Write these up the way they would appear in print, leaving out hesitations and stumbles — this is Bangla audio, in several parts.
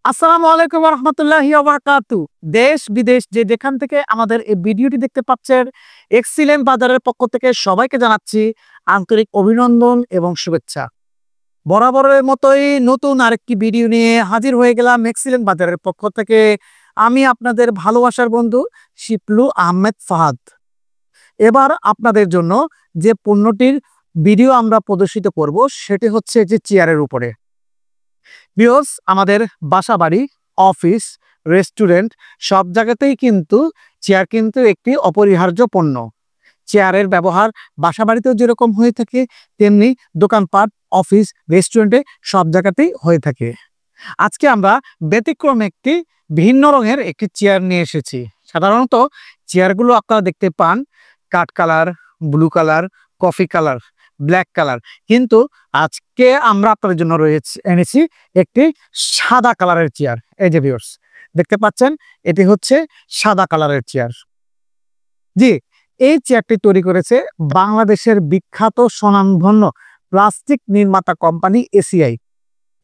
আসসালামু আলাইকুম ওয়া রাহমাতুল্লাহি ওয়া বারাকাতু। দেশ বিদেশ যে যেখান থেকে আমাদের এই ভিডিওটি দেখতে পাচ্ছেন, এক্সিলেন্ট বাজারের পক্ষ থেকে সবাইকে জানাচ্ছি আন্তরিক অভিনন্দন এবং শুভেচ্ছা। বরাবরের মতোই নতুন আরেকটি ভিডিও নিয়ে হাজির হয়ে গেলাম এক্সিলেন্ট বাজারের পক্ষ থেকে। আমি আপনাদের ভালোবাসার বন্ধু শিপলু আহমেদ ফাহাদ। এবার আপনাদের জন্য যে পণ্যটির ভিডিও আমরা প্রদর্শিত করব সেটি হচ্ছে যে চেয়ারের উপরে। ভিউয়ার্স, আমাদের বাসাবাড়ি, অফিস, রেস্টুরেন্ট সব জায়গাতেই কিন্তু চেয়ার কিন্তু একটি অপরিহার্য পণ্য। চেয়ারের ব্যবহার বাসাবাড়িতেও যেরকম হয়ে থাকে, তেমনি দোকানপাট, অফিস, রেস্টুরেন্টে সব জায়গাতেই হয়ে থাকে। আজকে আমরা ব্যতিক্রম একটি ভিন্ন রঙের একটি চেয়ার নিয়ে এসেছি। সাধারণত চেয়ারগুলো আপনারা দেখতে পান কাঠ colour, blue colour, coffee colour, black colour, কিন্তু আজকে আমরা আপনাদের জন্য এনেছি একটি সাদা কালারের চেয়ার। এই যে ভিউয়ার্স, দেখতে পাচ্ছেন এটি হচ্ছে সাদা কালারের চেয়ার। জি, এই চেয়ারটি তৈরি করেছে বাংলাদেশের বিখ্যাত স্বনামধন্য প্লাস্টিক নির্মাতা কোম্পানি এসিআই।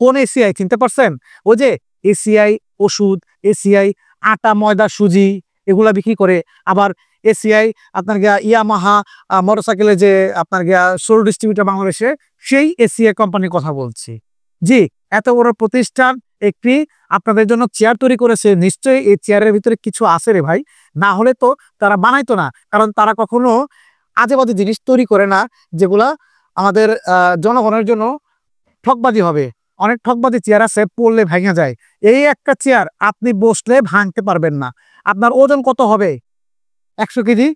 কোন এসিআই চিনতে পারছেন? ওই যে এসিআই ওষুধ, এসিআই আটা ময়দা সুজি এগুলা বিক্রি করে। আবার এসিআই আপনার ইয়ামাহা মোটরসাইকেলে যে আপনার সোলো ডিস্ট্রিবিউটর বাংলাদেশে, সেই এসিআই কোম্পানির কথা বলছি। জি, এত বড় প্রতিষ্ঠান একটি আপনাদের জন্য চেয়ার তৈরি করেছে, নিশ্চয়ই এই চেয়ারের ভিতরে কিছু আছে রে ভাই, না হলে তো তারা বানাইতো না। কারণ তারা কখনো আজে বাজে জিনিস তৈরি করে না যেগুলা আমাদের জনগণের জন্য ঠকবাজি হবে। অনেক ঠকবাজি চেয়ার আছে, পড়লে ভেঙে যায়। এই একটা চেয়ার আপনি বসলে ভাঙতে পারবেন না। আপনার ওজন কত হবে? 100 কেজি,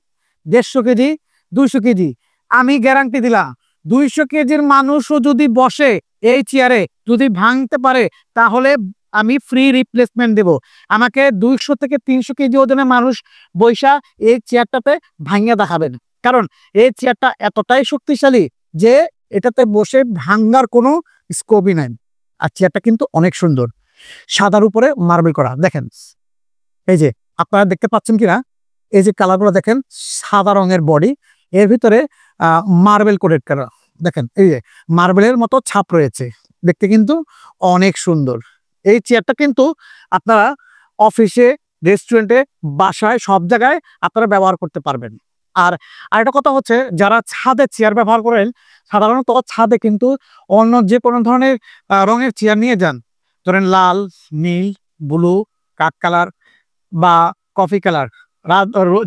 150 কেজি, 200 কেজি। আমি গ্যারান্টি দিলাম 200 কেজির মানুষও যদি বসে এই চেয়ারে, যদি ভাঙতে পারে, তাহলে আমি ফ্রি রিপ্লেসমেন্ট দেব। আমাকে 200 থেকে 300 কেজি ওজনের মানুষ বৈশা এই চেয়ারটাতে ভাঙিয়ে দেখাবেন। কারণ এই চেয়ারটা এতটাই শক্তিশালী যে এটাতে বসে ভাঙার কোনো স্কোপই নাই। আর চেয়ারটা কিন্তু অনেক সুন্দর, সাদার উপরে মার্বেল করা। দেখেন, এই যে আপনারা দেখতে পাচ্ছেন কিনা, এই যে কালারগুলো দেখেন, সাদা রঙের বডি, এর ভিতরে মার্বেল কোটেড কালার। দেখেন, এই যে মার্বেলের মতো ছাপ রয়েছে, দেখতে কিন্তু অনেক সুন্দর। এই চেয়ারটা কিন্তু আপনারা অফিসে, রেস্টুরেন্টে, বাসায় সব জায়গায় আপনারা ব্যবহার করতে পারবেন। আর আরেকটা কথা হচ্ছে, যারা ছাদে চেয়ার ব্যবহার করেন, সাধারণত ছাদে কিন্তু অন্য যে কোনো ধরনের রঙের চেয়ার নিয়ে যান, ধরেন লাল, নীল, ব্লু, কাঠ কালার বা কফি কালার,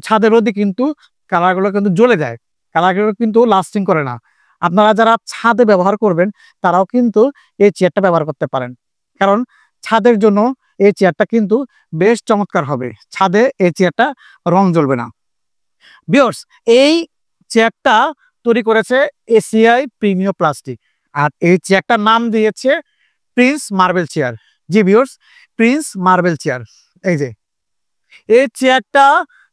ছাদের রোদে কিন্তু কালারগুলো কিন্তু জ্বলে যায়, কালারগুলো কিন্তু লাস্টিং করে না। আপনারা যারা ছাদে ব্যবহার করবেন তারাও কিন্তু এই চেয়ারটা ব্যবহার করতে পারেন, কারণ ছাদের জন্য এই চেয়ারটা কিন্তু বেশ চমৎকার হবে। ছাদে এই চেয়ারটা রং জ্বলবে না। ভিউয়ার্স, এই চেয়ারটা তৈরি করেছে এসিআই প্রিমিয়াম প্লাস্টিক, আর এই চেয়ারটার নাম দিয়েছে প্রিন্স মার্বেল চেয়ার। জি ভিউয়ার্স, প্রিন্স মার্বেল চেয়ার। এই যে এই চেয়ারটা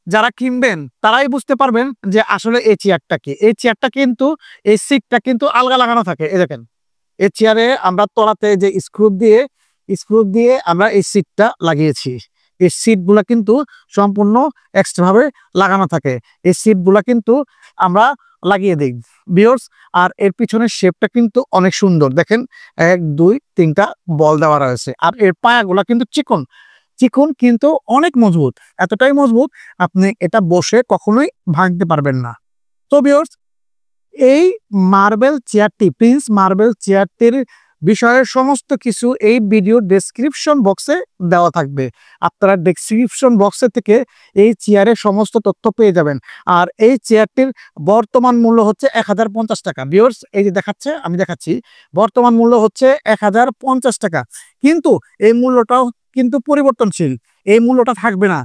যারা কিনবেন তারাই বুঝতে পারবেন যে আসলে এই চেয়ারটা কি। এই চেয়ারটা কিন্তু, এই সিটটা কিন্তু আলগা লাগানো থাকে। এই দেখেন, এই চেয়ারে আমরা তলাতে যে স্ক্রু দিয়ে আমরা এই সিটটা লাগিয়েছি। এই সিটগুলা কিন্তু সম্পূর্ণ এক্সট্রা ভাবে লাগানো থাকে। এই সিটগুলা কিন্তু আমরা লাগিয়ে দিই ভিউয়ার্স। আর এর পিছনের শেপটা কিন্তু অনেক সুন্দর। দেখেন, 1 2 3টা বল দেওয়া রয়েছে। আর এর পায়াগুলা কিন্তু চিকন চিকন, কিন্তু অনেক মজবুত। এতটাই মজবুত আপনি এটা বসে কখনোই ভাঙতে পারবেন না। তো ভিউয়ার্স, এই মার্বেল চেয়ারটি, প্রিন্স মার্বেল চেয়ারটির বিষয়ে সমস্ত কিছু এই ভিডিও ডেসক্রিপশন বক্সে দেওয়া থাকবে। আপনারা ডেসক্রিপশন বক্সে থেকে এই চেয়ারের সমস্ত তথ্য পেয়ে যাবেন। আর এই চেয়ারটির বর্তমান মূল্য হচ্ছে 1050 টাকা। ভিউয়ার্স, এই যে আমি দেখাচ্ছি, বর্তমান মূল্য হচ্ছে 1050 টাকা। কিন্তু এই মূল্যটাও কিন্তু পরিবর্তনশীল, এই মূল্যটা থাকবে না।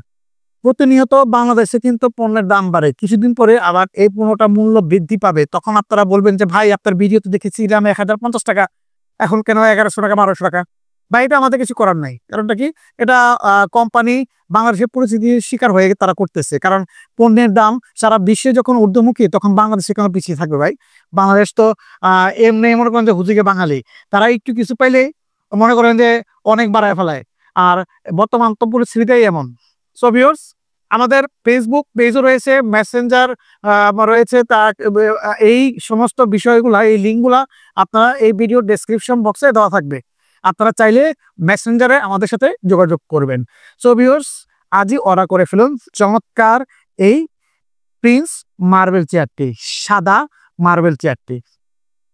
প্রতিনিয়ত বাংলাদেশে কিন্তু পণ্যের দাম বাড়ে, কিছুদিন পরে আবার এই পণ্যটা মূল্য বৃদ্ধি পাবে। তখন আপনারা বলবেন যে ভাই, আপনার ভিডিওতে দেখেছি দাম 1050 টাকা, এখন কেন 1100 টাকা, 1200 টাকা? বা এটা আমাদের কিছু করার নাই। কারণটা কি? এটা কোম্পানি বাংলাদেশের পরিস্থিতির শিকার হয়ে তারা করতেছে। কারণ পণ্যের দাম সারা বিশ্বে যখন ঊর্ধ্বমুখী, তখন বাংলাদেশে কেন পিছিয়ে থাকবে ভাই? বাংলাদেশ তো এমনি মনে করেন যে হুজুগে বাঙালি, তারা একটু কিছু পাইলে মনে করেন যে অনেক বাড়ায় ফেলায়। আর বর্তমান তো পরিস্থিতিটাই এমন। সো ভিউয়ার্স, আমাদের ফেসবুক পেজও রয়েছে, মেসেঞ্জার রয়েছে। তা এই সমস্ত বিষয়গুলা, এই লিঙ্কগুলা আপনারা এই ভিডিও ডেসক্রিপশন বক্সে দেওয়া থাকবে। আপনারা চাইলে মেসেঞ্জারে আমাদের সাথে যোগাযোগ করবেন। সো ভিউয়ার্স, আজই অর্ডার করে ফেলুন চমৎকার এই প্রিন্স মার্বেল চেয়ারটি, সাদা মার্বেল চেয়ারটি।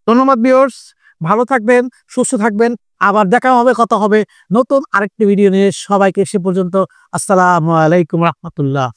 ধন্যবাদ ভিউয়ার্স, ভালো থাকবেন, সুস্থ থাকবেন। আবার দেখা হবে, কথা হবে নতুন আরেকটি ভিডিও নিয়ে। সবাইকে সে পর্যন্ত আসসালামু আলাইকুম রহমতুল্লাহ।